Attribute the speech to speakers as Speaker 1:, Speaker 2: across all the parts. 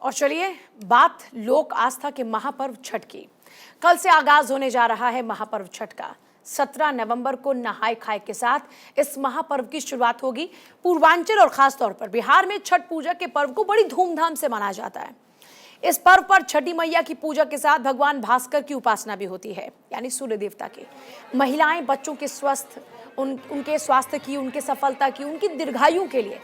Speaker 1: और चलिए बात लोक आस्था के महापर्व छठ की। कल से आगाज होने जा रहा है महापर्व छठ का। 17 नवंबर को नहाय खाए के साथ इस महापर्व की शुरुआत होगी। पूर्वांचल और खास तौर पर बिहार में छठ पूजा के पर्व को बड़ी धूमधाम से मनाया जाता है। इस पर्व पर छठी मैया की पूजा के साथ भगवान भास्कर की उपासना भी होती है, यानी सूर्य देवता की। महिलाएं बच्चों के उनके स्वास्थ्य की, उनके सफलता की, उनकी दीर्घायु के लिए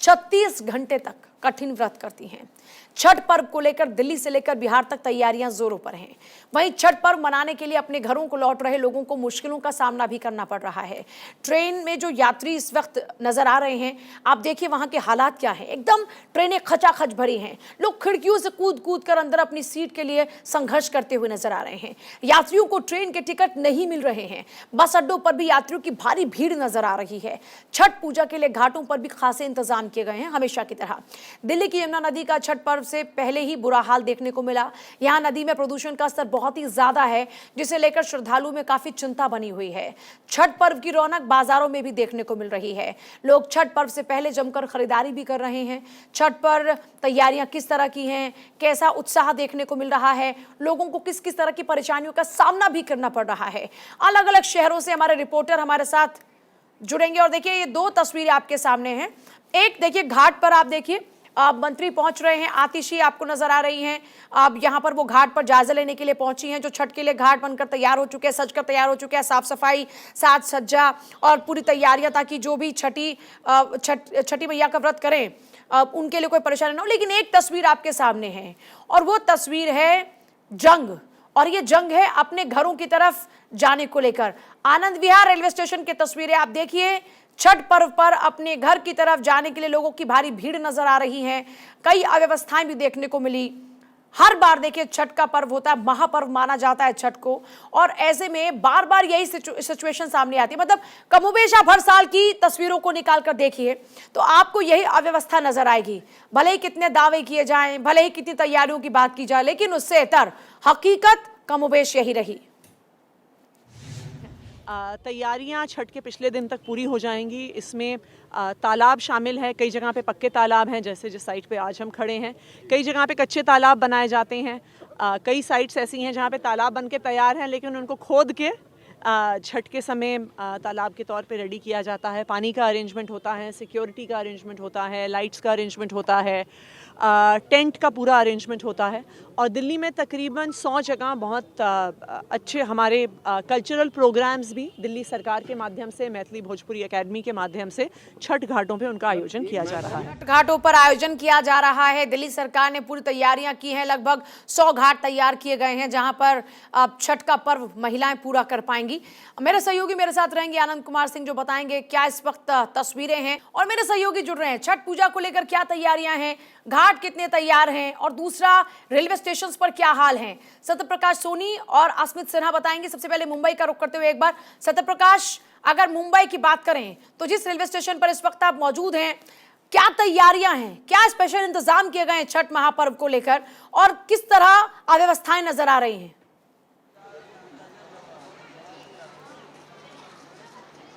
Speaker 1: 36 घंटे तक कठिन व्रत करती हैं। छठ पर्व को लेकर दिल्ली से लेकर बिहार तक तैयारियां जोरों पर हैं। वहीं छठ पर्व मनाने के लिए अपने घरों को लौट रहे लोगों को मुश्किलों का सामना भी करना पड़ रहा है। ट्रेन में जो यात्री इस वक्त नजर आ रहे हैं, आप देखिए वहां के हालात क्या हैं। एकदम ट्रेनें खचाखच भरी हैं। लोग खिड़कियों से कूद कूद कर अंदर अपनी सीट के लिए संघर्ष करते हुए नजर आ रहे हैं। यात्रियों को ट्रेन के टिकट नहीं मिल रहे हैं। बस अड्डों पर भी यात्रियों की भारी भीड़ नजर आ रही है। छठ पूजा के लिए घाटों पर भी खासे इंतजाम किए गए हैं, हमेशा की तरह। दिल्ली की यमुना नदी का छठ पर्व से पहले ही बुरा हाल देखने को मिला। यहां नदी में प्रदूषण का स्तर बहुत ही ज्यादा है, जिसे लेकर श्रद्धालुओं में काफी चिंता बनी हुई है। छठ पर्व की रौनक बाजारों में भी देखने को मिल रही है। लोग छठ पर्व से पहले जमकर खरीदारी भी कर रहे हैं। छठ पर तैयारियां किस तरह की हैं, कैसा उत्साह देखने को मिल रहा है, लोगों को किस किस तरह की परेशानियों का सामना भी करना पड़ रहा है। अलग अलग शहरों से हमारे रिपोर्टर हमारे साथ जुड़ेंगे। और देखिए ये दो तस्वीरें आपके सामने हैं। एक देखिए घाट पर आप देखिए मंत्री पहुंच रहे हैं, आतिशी आपको नजर आ रही हैं। अब यहाँ पर वो घाट पर जायजा लेने के लिए पहुंची हैं, जो छठ के लिए घाट बनकर तैयार हो चुके हैं, सजकर तैयार हो चुके हैं। साफ सफाई, साज सज्जा और पूरी तैयारियां, ताकि जो भी छठी मैया का व्रत करें उनके लिए कोई परेशानी ना हो। लेकिन एक तस्वीर आपके सामने है और वो तस्वीर है जंग, और ये जंग है अपने घरों की तरफ जाने को लेकर। आनंद विहार रेलवे स्टेशन की तस्वीरें आप देखिए। छठ पर्व पर अपने घर की तरफ जाने के लिए लोगों की भारी भीड़ नजर आ रही है। कई अव्यवस्थाएं भी देखने को मिली। हर बार देखिए छठ का पर्व होता है, महापर्व माना जाता है छठ को, और ऐसे में बार बार यही सिचुएशन सामने आती है। मतलब कमोबेश आप हर साल की तस्वीरों को निकाल कर देखिए तो आपको यही अव्यवस्था नजर आएगी। भले ही कितने दावे किए जाएं, भले ही कितनी तैयारियों की बात की जाए, लेकिन उससे इतर हकीकत कमोबेश यही रही।
Speaker 2: तैयारियां छठ के पिछले दिन तक पूरी हो जाएंगी। इसमें तालाब शामिल है। कई जगह पे पक्के तालाब हैं, जैसे जिस साइट पे आज हम खड़े हैं। कई जगह पे कच्चे तालाब बनाए जाते हैं। कई साइट्स ऐसी हैं जहाँ पे तालाब बन के तैयार हैं, लेकिन उनको खोद के छठ के समय तालाब के तौर पे रेडी किया जाता है। पानी का अरेंजमेंट होता है, सिक्योरिटी का अरेंजमेंट होता है, लाइट्स का अरेंजमेंट होता है, टेंट का पूरा अरेंजमेंट होता है। और दिल्ली में तकरीबन 100 जगह बहुत अच्छे हमारे कल्चरल प्रोग्राम्स भी दिल्ली सरकार के माध्यम से, मैथिली भोजपुरी एकेडमी के माध्यम से छठ घाटों पे उनका आयोजन किया जा रहा है।
Speaker 1: छठ घाटों पर आयोजन किया जा रहा है। दिल्ली सरकार ने पूरी तैयारियां की हैं। लगभग 100 घाट तैयार किए गए हैं, जहां पर छठ का पर्व महिलाएं पूरा कर पाएंगी। मेरे सहयोगी मेरे साथ रहेंगे, आनंद कुमार सिंह, जो बताएंगे क्या इस वक्त तस्वीरें हैं, और मेरे सहयोगी जुड़ रहे हैं छठ पूजा को लेकर क्या तैयारियां हैं, घाट कितने तैयार हैं, और दूसरा रेलवे स्टेशन पर क्या हाल है। सत्यप्रकाश सोनी और अस्मित सिन्हा बताएंगे। सबसे पहले मुंबई का रुख करते हुए एक बार सत्यप्रकाश, अगर मुंबई की बात करें तो जिस रेलवे स्टेशन पर इस वक्त आप मौजूद हैं, क्या तैयारियां हैं, क्या स्पेशल इंतजाम किए गए हैं छठ महापर्व को लेकर, और किस तरह अव्यवस्थाएं नजर आ रही हैं?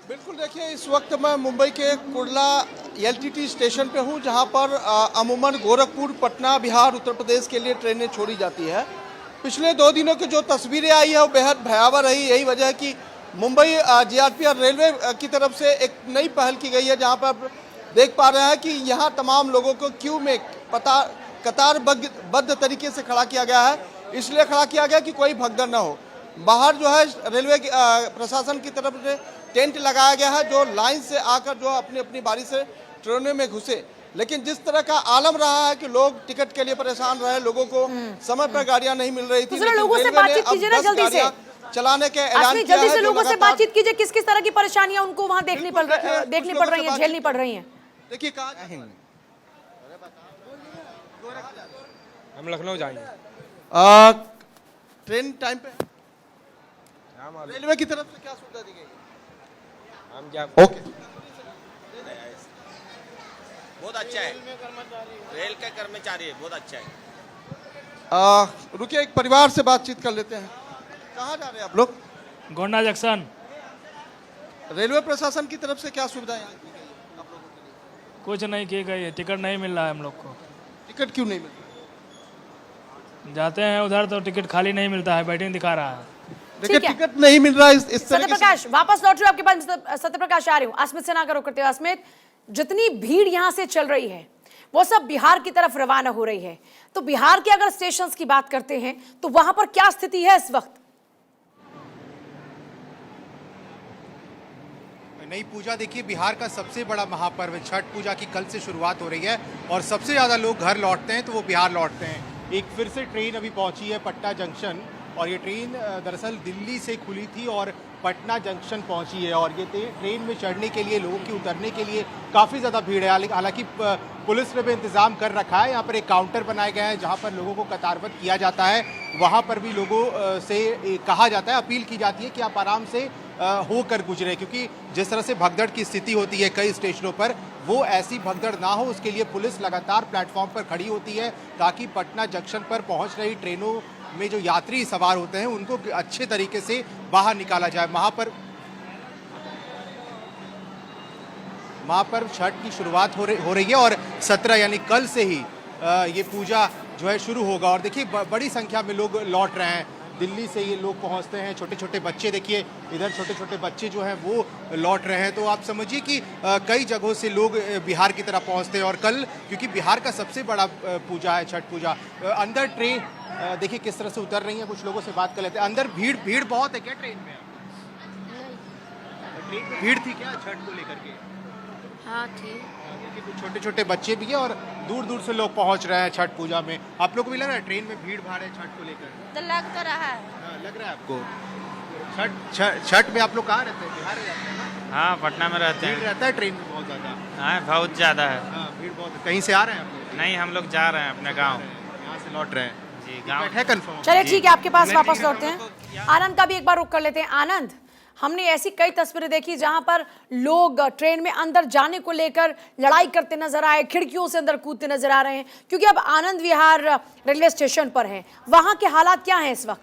Speaker 3: बिल्कुल, देखिए इस वक्त मैं मुंबई के कुर्ला एलटीटी स्टेशन पे हूँ, जहाँ पर अमूमन गोरखपुर, पटना, बिहार, उत्तर प्रदेश के लिए ट्रेनें छोड़ी जाती है। पिछले 2 दिनों की जो तस्वीरें आई है वो बेहद भयावह रही। यही वजह है कि मुंबई जीआरपीआर रेलवे की तरफ से एक नई पहल की गई है, जहाँ पर देख पा रहे हैं कि यहाँ तमाम लोगों को क्यू में कतारबद्ध तरीके से खड़ा किया गया है। इसलिए खड़ा किया गया कि कोई भगदड़ न हो। बाहर जो है रेलवे प्रशासन की तरफ से टेंट लगाया गया है, जो लाइन से आकर जो अपनी अपनी बारी से ट्रेनों में घुसे। लेकिन जिस तरह का आलम रहा है कि लोग टिकट के लिए परेशान रहे, लोगों को समय पर गाड़ियां नहीं मिल रही थी, लेकिन
Speaker 1: लोगों से बातचीत कीजिए ना जल्दी से,
Speaker 3: चलाने के ऐलान किया
Speaker 1: जल्दी
Speaker 3: है।
Speaker 1: से लोगों से बातचीत कीजिए, किस किस तरह की परेशानियां उनको वहां देखनी पड़ रही है, झेलनी पड़ रही है।
Speaker 3: देखिए कहा
Speaker 4: हम लखनऊ जाएंगे।
Speaker 3: ट्रेन टाइम पे रेलवे की तरफ से क्या सुविधा दी गई है?
Speaker 4: हम क्या
Speaker 3: ओके,
Speaker 5: बहुत अच्छा है, रेल के कर्मचारी है, बहुत अच्छा है।
Speaker 3: रुकिए, एक परिवार से बातचीत कर लेते हैं। कहाँ जा रहे हैं आप लोग?
Speaker 6: गोंडा जंक्शन।
Speaker 3: रेलवे प्रशासन की तरफ से क्या सुविधा यहाँ की गई है आप लोगों के लिए?
Speaker 6: कुछ नहीं की गई है, टिकट नहीं मिल रहा है हम लोग को।
Speaker 3: टिकट क्यों नहीं मिल रहा?
Speaker 6: जाते हैं उधर तो टिकट खाली नहीं मिलता है, वेटिंग दिखा रहा है।
Speaker 3: देखिए
Speaker 1: ठीक है।
Speaker 3: टिकट नहीं मिल रहा है इस
Speaker 1: सत्य
Speaker 3: तरीके से।
Speaker 1: प्रकाश वापस लौट रही हूँ आपके पास, सत्य प्रकाश आ रही हूँ। अस्मित सिन्हा का रुख करते हुए, अस्मित, जितनी भीड़ यहाँ से चल रही है वो सब बिहार की तरफ रवाना हो रही है, तो बिहार के अगर स्टेशंस की बात करते हैं तो वहां पर क्या स्थिति है इस वक्त?
Speaker 7: नई पूजा देखिए, बिहार का सबसे बड़ा महापर्व छठ पूजा की कल से शुरुआत हो रही है और सबसे ज़्यादा लोग घर लौटते हैं तो वो बिहार लौटते हैं। एक फिर से ट्रेन अभी पहुंची है पटना जंक्शन, और ये ट्रेन दरअसल दिल्ली से खुली थी और पटना जंक्शन पहुंची है, और ये ट्रेन में चढ़ने के लिए, लोगों की उतरने के लिए काफ़ी ज़्यादा भीड़ है। हालांकि पुलिस ने भी इंतज़ाम कर रखा है, यहाँ पर एक काउंटर बनाए गए हैं जहाँ पर लोगों को कतारबद्ध किया जाता है। वहाँ पर भी लोगों से कहा जाता है, अपील की जाती है कि आप आराम से होकर गुजरे, क्योंकि जिस तरह से भगदड़ की स्थिति होती है कई स्टेशनों पर, वो ऐसी भगदड़ ना हो उसके लिए पुलिस लगातार प्लेटफॉर्म पर खड़ी होती है ताकि पटना जंक्शन पर पहुंच रही ट्रेनों में जो यात्री सवार होते हैं उनको अच्छे तरीके से बाहर निकाला जाए। महापर्व छठ की शुरुआत हो रही है और 17 यानी कल से ही ये पूजा जो है शुरू होगा। और देखिए बड़ी संख्या में लोग लौट रहे हैं, दिल्ली से ये लोग पहुंचते हैं, छोटे छोटे बच्चे, देखिए इधर छोटे छोटे बच्चे जो हैं वो लौट रहे हैं। तो आप समझिए कि कई जगहों से लोग बिहार की तरफ पहुंचते हैं। और कल क्योंकि बिहार का सबसे बड़ा पूजा है छठ पूजा, अंदर ट्रेन देखिए किस तरह से उतर रही है, कुछ लोगों से बात कर लेते हैं। अंदर भीड़ बहुत है क्या ट्रेन में? ट्रेन में भीड़ थी क्या छठ को लेकर के?
Speaker 8: हाँ थी।
Speaker 7: देखिए कुछ छोटे छोटे बच्चे भी हैं और दूर दूर से लोग पहुंच रहे हैं छठ पूजा में। आप लोग को भी लग रहा है ट्रेन में भीड़ भाड़ है छठ को लेकर?
Speaker 8: तो लग तो रहा है।
Speaker 7: लग रहा है आपको? छठ में आप लोग कहाँ रहते हैं? बिहार में रहते हैं ना?
Speaker 4: हाँ, पटना में रहते
Speaker 7: भीड़
Speaker 4: हैं।
Speaker 7: रहता है ट्रेन में बहुत ज़्यादा?
Speaker 4: हाँ, बहुत ज़्यादा है।
Speaker 7: हाँ भीड़ बहुत है। कहीं से आ रहे हैं आप लोग?
Speaker 4: नहीं, हम लोग जा रहे हैं अपने गांव।
Speaker 7: यहाँ से लौट रहे हैं
Speaker 4: जी, गांव।
Speaker 7: है कंफर्म?
Speaker 1: चलिए ठीक है, आपके पास वापस लौटते हैं। आनंद का भी एक बार रुख कर लेते हैं। आनंद, हमने ऐसी कई तस्वीरें देखी जहां पर लोग ट्रेन में अंदर जाने को लेकर लड़ाई करते नजर आए, खिड़कियों से अंदर कूदते नजर आ रहे हैं, क्योंकि अब आनंद विहार रेलवे स्टेशन पर हैं। वहां के हालात क्या हैं इस वक्त?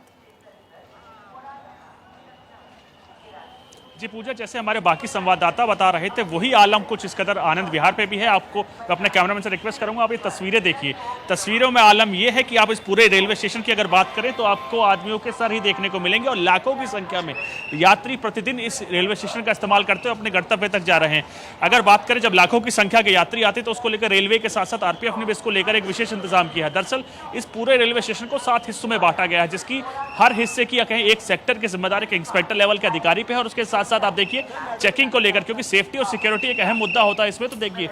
Speaker 9: जी पूजा, जैसे हमारे बाकी संवाददाता बता रहे थे वही आलम कुछ इस कदर आनंद विहार पे भी है। आपको अपने कैमरामैन से रिक्वेस्ट करूंगा, आप ये तस्वीरें देखिए। तस्वीरों में आलम ये है कि आप इस पूरे रेलवे स्टेशन की अगर बात करें तो आपको आदमियों के सर ही देखने को मिलेंगे और लाखों की संख्या में यात्री प्रतिदिन इस रेलवे स्टेशन का इस्तेमाल करते हुए अपने गंतव्य तक जा रहे हैं। अगर बात करें जब लाखों की संख्या के यात्री आते तो उसको लेकर रेलवे के साथ साथ आरपीएफ ने भी इसको लेकर एक विशेष इंतजाम किया है। दरअसल इस पूरे रेलवे स्टेशन को 7 हिस्सों में बांटा गया है, जिसकी हर हिस्से की या कहें एक सेक्टर की जिम्मेदारी एक इंस्पेक्टर लेवल के अधिकारी पे है। और उसके साथ साथ आप देखिए चेकिंग को लेकर, क्योंकि सेफ्टी और सिक्योरिटी एक अहम मुद्दा होता है इसमें, तो देखिए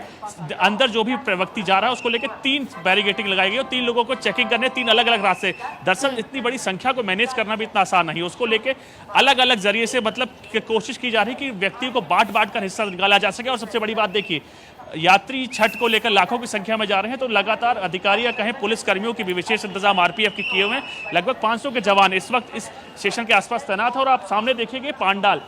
Speaker 9: अंदर जो भी व्यक्ति जा रहा है उसको लेकर 3 बैरिगेटिंग लगाई गई और 3 लोगों को चेकिंग करने 3 अलग अलग रास्ते। दरअसल इतनी बड़ी संख्या को मैनेज करना भी इतना आसान नहीं है, उसको लेकर अलग अलग जरिए से मतलब कोशिश की जा रही है कि व्यक्ति को बांट बांट कर हिस्सा निकाला जा सके। और सबसे बड़ी बात देखिए, यात्री छठ को लेकर लाखों की संख्या में जा रहे हैं, तो लगातार अधिकारी या कहें पुलिस कर्मियों की भी विशेष इंतजाम आरपीएफ के किए हुए हैं। लगभग 500 के जवान इस वक्त इस स्टेशन के आसपास तैनात है। और आप सामने देखेंगे पांडाल,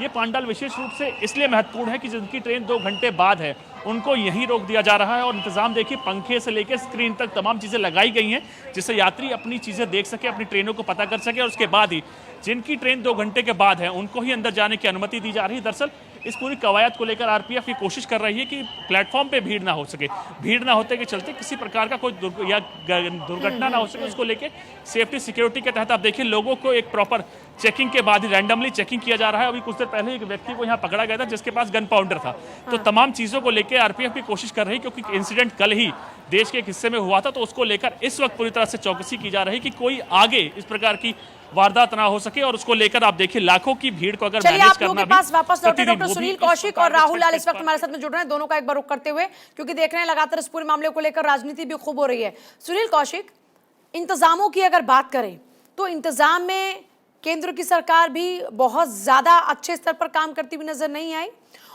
Speaker 9: ये पांडाल विशेष रूप से इसलिए महत्वपूर्ण है कि जिनकी ट्रेन 2 घंटे बाद है उनको यहीं रोक दिया जा रहा है। और इंतजाम देखिए, पंखे से लेकर स्क्रीन तक तमाम चीज़ें लगाई गई हैं जिससे यात्री अपनी चीज़ें देख सके, अपनी ट्रेनों को पता कर सके। और उसके बाद ही जिनकी ट्रेन 2 घंटे के बाद है उनको ही अंदर जाने की अनुमति दी जा रही है। दरअसल इस पूरी कवायद को लेकर आरपीएफ ये कोशिश कर रही है कि प्लेटफॉर्म पे भीड़ ना हो सके, भीड़ ना होते के चलते किसी प्रकार का कोई दुर्घटना ना हो सके, उसको लेकर सेफ्टी सिक्योरिटी के तहत आप देखिए लोगों को एक प्रॉपर चेकिंग के बाद ही रैंडमली चेकिंग किया जा रहा है। अभी कुछ देर पहले एक व्यक्ति को यहाँ पकड़ा गया था जिसके पास गन पाउडर था। तो तमाम चीज़ों को लेकर आरपीएफ की कोशिश कर रही है, क्योंकि इंसिडेंट कल ही देश के एक हिस्से में हुआ था, तो उसको लेकर इस वक्त पूरी तरह से चौकसी की जा रही है कि कोई आगे इस प्रकार की वारदात ना हो सके। और उसको लेकर आप देखिए लाखों की भीड़ को अगर मैनेज करना भी,
Speaker 1: के पास वापस लौटे
Speaker 9: प्रतिदिन
Speaker 1: डॉक्टर
Speaker 9: वो भी
Speaker 1: सुनील
Speaker 9: इस
Speaker 1: कौशिक
Speaker 9: प्रकार
Speaker 1: और
Speaker 9: के
Speaker 1: राहुल लाल
Speaker 9: छठ
Speaker 1: इस वक्त हमारे साथ में जुड़ रहे हैं, दोनों का एक बार रुख करते हुए, क्योंकि देख रहे हैं लगातार इस पूरे मामले को लेकर राजनीति भी खूब हो रही है। सुनील कौशिक, इंतजामों की अगर बात करें तो इंतजाम में केंद्र की सरकार भी बहुत ज्यादा अच्छे स्तर पर काम करती हुई नजर नहीं आई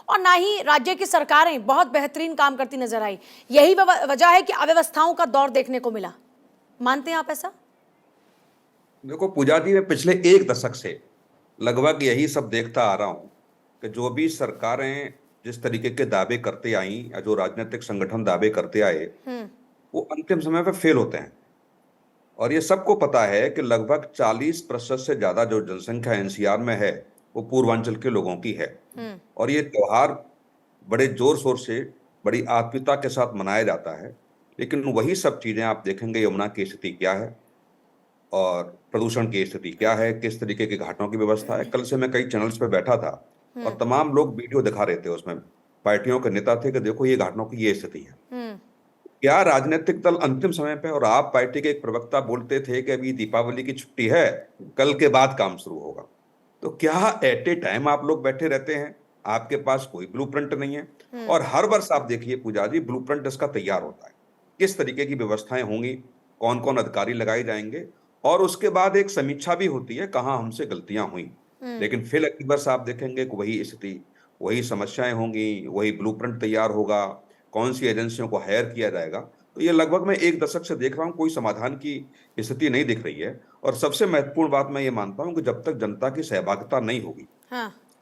Speaker 1: और ना ही राज्य की सरकारें बहुत बेहतरीन काम करती नजर आई। यही वजह है कि अव्यवस्थाओं का दौर देखने को मिला। मानते हैं आप ऐसा?
Speaker 10: देखो पूजा जी, मैं पिछले 1 दशक से लगभग यही सब देखता आ रहा हूं कि जो भी सरकारें जिस तरीके के दावे करते आई या जो राजनीतिक संगठन दावे करते आए वो अंतिम समय पे फेल होते हैं। और ये सबको पता है कि लगभग 40% से ज्यादा जो जनसंख्या एनसीआर में है वो पूर्वांचल के लोगों की है। और ये त्योहार बड़े जोर शोर से, बड़ी आत्मीयता के साथ मनाया जाता है। लेकिन वही सब चीजें आप देखेंगे यमुना की स्थिति क्या है। और प्रदूषण की स्थिति क्या है, किस तरीके के घाटों की व्यवस्था है। कल से मैं कई चैनल्स पे बैठा था और तमाम लोग वीडियो दिखा रहे थे, उसमें पार्टियों के नेता थे कि देखो ये घाटों की ये स्थिति है। क्या राजनीतिक दल अंतिम समय पे, और आप पार्टी के एक प्रवक्ता बोलते थे कि अभी दीपावली की छुट्टी है, कल के बाद काम शुरू होगा, तो क्या एट ए टाइम आप लोग बैठे रहते हैं? आपके पास कोई ब्लूप्रिंट नहीं है। और हर वर्ष आप देखिए पूजा जी, ब्लूप्रिंट इसका तैयार होता है, किस तरीके की व्यवस्थाएं होंगी, कौन कौन अधिकारी लगाए जाएंगे, और उसके बाद एक समीक्षा भी होती है कहाँ हमसे गलतियां हुई। लेकिन फिर अगली वर्ष आप देखेंगे कि वही स्थिति, वही समस्याएं होंगी, वही ब्लूप्रिंट तैयार होगा, कौन सी एजेंसियों को हायर किया जाएगा। तो ये लगभग मैं 1 दशक से देख रहा हूं, कोई समाधान की स्थिति नहीं दिख रही है। और सबसे महत्वपूर्ण बात मैं ये मानता हूं कि जब तक जनता की सहभागिता नहीं होगी,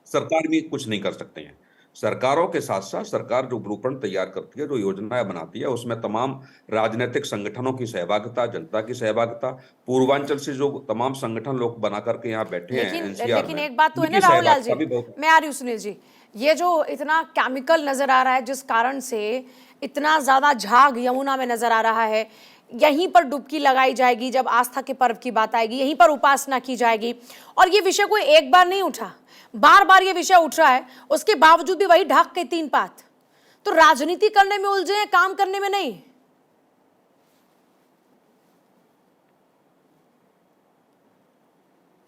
Speaker 10: सरकार भी कुछ नहीं कर सकते हैं। सरकारों के साथ साथ सरकार जो ब्लूप्रिंट तैयार करती है, जो योजनाएं बनाती है, उसमें तमाम राजनीतिक संगठनों की सहभागिता, जनता की सहभागिता, पूर्वांचल से जो तमाम संगठन लोग बना करके यहाँ बैठे हैं एनसीआर
Speaker 1: लेकिन
Speaker 10: में,
Speaker 1: एक बात तो है ना
Speaker 10: उनकी
Speaker 1: राहुल लाल जी,
Speaker 10: सहभागिता भी बहुत।
Speaker 1: मैं आ रही हूँ सुनील जी, ये जो इतना केमिकल नजर आ रहा है, जिस कारण से इतना ज्यादा झाग यमुना में नजर आ रहा है, यहीं पर डुबकी लगाई जाएगी जब आस्था के पर्व की बात आएगी, यहीं पर उपासना की जाएगी। और ये विषय कोई एक बार नहीं उठा, बार बार ये विषय उठ रहा है, उसके बावजूद भी वही ढाक के 3 पात। तो राजनीति करने में उलझे हैं, काम करने में नहीं।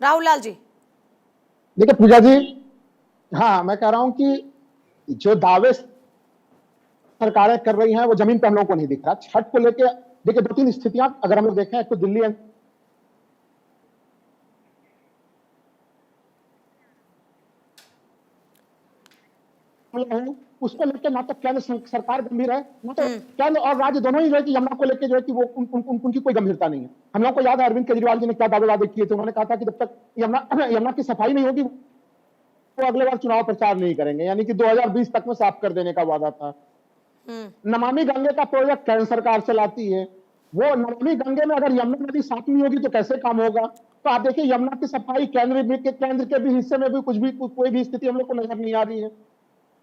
Speaker 1: राहुल लाल जी
Speaker 11: देखिए पूजा जी, हाँ मैं कह रहा हूं कि जो दावे सरकारें कर रही हैं वो जमीन पे हम लोगों को नहीं दिख रहा। छठ को लेके देखिए 2-3 स्थितियां अगर हम लोग देखें, एक तो दिल्ली उसको लेकर ना तो केंद्र सरकार गंभीर है, ना तो केंद्र और राज्य दोनों ही जो है कि यमुना को लेकर जो है कि वो उनकी कोई गंभीरता नहीं है। हम लोग को याद है अरविंद केजरीवाल जी ने क्या दावे वादे किए थे। उन्होंने कहा था कि जब तक यमुना की सफाई नहीं होगी वो अगले बार चुनाव प्रचार नहीं करेंगे, यानी कि 2020 तक में साफ कर देने का वादा था। नमामि गंगे का प्रोजेक्ट केंद्र सरकार चलाती है, वो नमामि गंगे में अगर यमुना नदी साफ नहीं होगी तो कैसे काम होगा। तो आप देखिए यमुना की सफाई केंद्र के भी हिस्से में भी कोई भी स्थिति हम लोग को नजर नहीं आ रही है।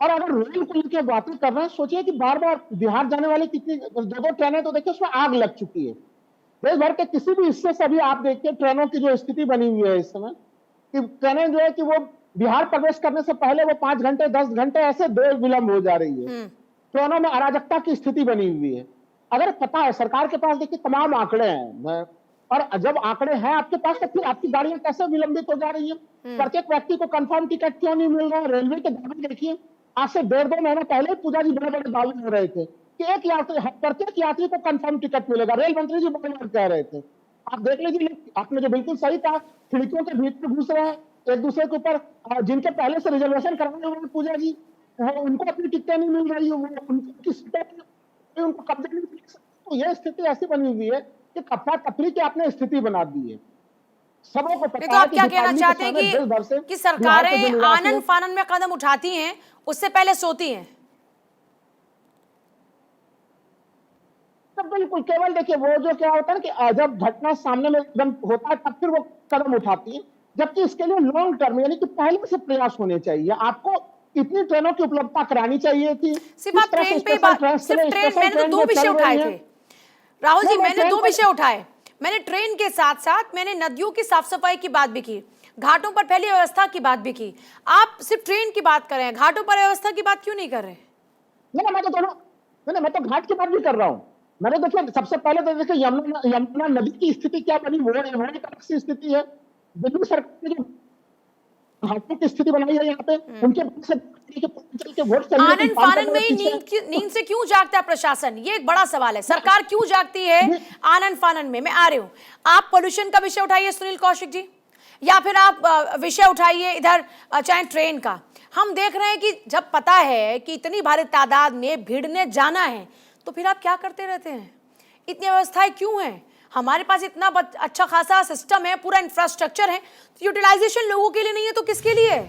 Speaker 11: और अगर रेल को लेकर बातें कर रहे हैं, सोचिए कि बार बार बिहार जाने वाली कितनी 2 ट्रेनें, तो देखिए उसमें आग लग चुकी है। देश भर के किसी भी हिस्से से भी आप देखिए ट्रेनों की जो स्थिति बनी हुई है इस समय, कि ट्रेनें जो है कि वो बिहार प्रवेश करने से पहले वो 5 घंटे 10 घंटे ऐसे देर विलंब हो जा रही है। ट्रेनों में अराजकता की स्थिति बनी हुई है। अगर पता है सरकार के पास देखिए तमाम आंकड़े हैं, और जब आंकड़े हैं आपके पास तो फिर आपकी गाड़ियां कैसे विलंबित हो जा रही है? प्रत्येक व्यक्ति को कंफर्म टिकट क्यों नहीं मिल रहा? रेलवे के दावे देखिए, आज से 1.5-2 महीने पहले पूजा जी बड़े बड़े दावे हो रहे थे कि प्रत्येक यात्री को कंफर्म टिकट मिलेगा। रेल मंत्री जी बड़े बार कह रहे थे। आप देख लीजिए, आपने जो बिल्कुल सही कहा, खिड़कियों के भीतर घुस रहे हैं एक दूसरे के ऊपर, जिनके पहले से रिजर्वेशन कराने हुए पूजा जी, उनको अपनी टिकटें नहीं मिल रही है, उनकी सीटें उनको कब्जे नहीं मिल सकती। तो यह स्थिति ऐसी बनी हुई है कि अफरा तफरी की आपने स्थिति बना दी है। सबों को पता
Speaker 1: तो आप
Speaker 11: है
Speaker 1: क्या कहना चाहते हैं कि सरकारें आनन फानन में कदम उठाती हैं, उससे पहले सोती हैं?
Speaker 11: तो बिल्कुल, केवल देखिए वो जो क्या होता है कि जब घटना सामने में एकदम होता है तब फिर वो कदम उठाती है, जबकि इसके लिए लॉन्ग टर्म यानी कि पहले से प्रयास होने चाहिए। आपको इतनी ट्रेनों की उपलब्धता करानी चाहिए थी।
Speaker 1: सिर्फ आप ट्रेन पे मैंने तो 2 विषय उठाए थे राहुल जी, मैंने 2 विषय उठाए। मैंने ट्रेन के साथ साथ मैंने नदियों की साफ सफाई की बात भी की, घाटों पर फैली व्यवस्था की बात भी की। आप सिर्फ ट्रेन की बात कर रहे हैं, घाटों पर व्यवस्था की बात क्यों नहीं कर रहे?
Speaker 11: नहीं, मैं तो दोनों, मैं तो घाट की बात भी कर रहा हूँ। मैंने देखिए सबसे पहले तो देखिए यमुना नदी की स्थिति क्या बनी, वो एक अलग सी स्थिति है। दिल्ली सरकार ने जो घाटों की स्थिति बनाई है यहाँ पे, उनके
Speaker 1: आनन फानन में नींद से क्यों जागता है प्रशासन? ये एक बड़ा सवाल है। सरकार क्यों जागती है आनन फानन में? मैं आ रही हूँ, आप पोल्यूशन का विषय उठाइए सुनील कौशिक जी, या फिर आप विषय उठाइए इधर चाहे ट्रेन का। हम देख रहे हैं कि जब पता है कि इतनी भारी तादाद में भीड़ ने जाना है, तो फिर आप क्या करते रहते हैं? इतनी व्यवस्थाएं क्यों हैं? हमारे पास इतना अच्छा खासा सिस्टम है, पूरा इंफ्रास्ट्रक्चर है, तो यूटिलाइजेशन लोगों के लिए नहीं है तो किसके लिए है?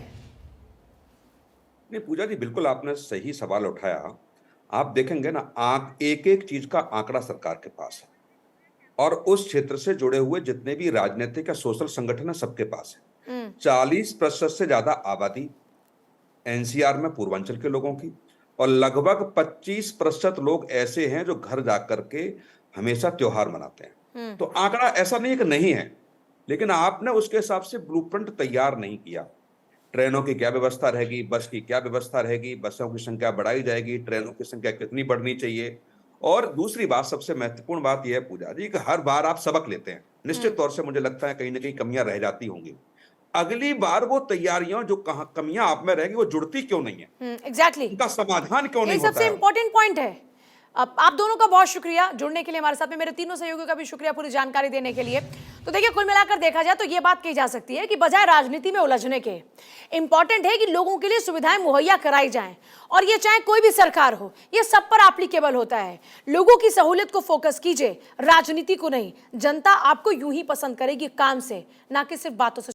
Speaker 10: नहीं पूजा जी, बिल्कुल आपने सही सवाल उठाया। आप देखेंगे ना, एक चीज का आंकड़ा सरकार के पास है, और उस क्षेत्र से जुड़े हुए जितने भी राजनीतिक या सोशल संगठन है सबके पास है। 40% से ज्यादा आबादी एनसीआर में पूर्वांचल के लोगों की, और लगभग 25% लोग ऐसे हैं जो घर जाकर के हमेशा त्योहार मनाते हैं। तो आंकड़ा ऐसा नहीं है कि नहीं है, लेकिन आपने उसके हिसाब से ब्लूप्रिंट तैयार नहीं किया। ट्रेनों की क्या व्यवस्था रहेगी, बस की क्या व्यवस्था रहेगी, बसों की संख्या बढ़ाई जाएगी, ट्रेनों की संख्या कितनी बढ़नी चाहिए। और दूसरी बात, सबसे महत्वपूर्ण बात यह है पूजा जी कि हर बार आप सबक लेते हैं, निश्चित तौर से मुझे लगता है कहीं ना कहीं कमियां रह जाती होंगी। अगली बार वो तैयारियां जो कमियां आप में रहेगी वो जुड़ती क्यों नहीं है,
Speaker 1: एग्जैक्टली,
Speaker 10: उनका समाधान क्यों
Speaker 1: ये
Speaker 10: नहीं होता
Speaker 1: सबसे
Speaker 10: है।
Speaker 1: इंपॉर्टेंट पॉइंट है। अब आप दोनों का बहुत शुक्रिया जुड़ने के लिए हमारे साथ में, मेरे तीनों सहयोगियों का भी शुक्रिया पूरी जानकारी देने के लिए। तो देखिए, कुल मिलाकर देखा जाए तो ये बात कही जा सकती है कि बजाय राजनीति में उलझने के, इंपॉर्टेंट है कि लोगों के लिए सुविधाएं मुहैया कराई जाएं, और ये चाहे कोई भी सरकार हो, ये सब पर एप्लीकेबल होता है। लोगों की सहूलियत को फोकस कीजिए, राजनीति को नहीं। जनता आपको यूं ही पसंद करेगी काम से, ना कि सिर्फ बातों से।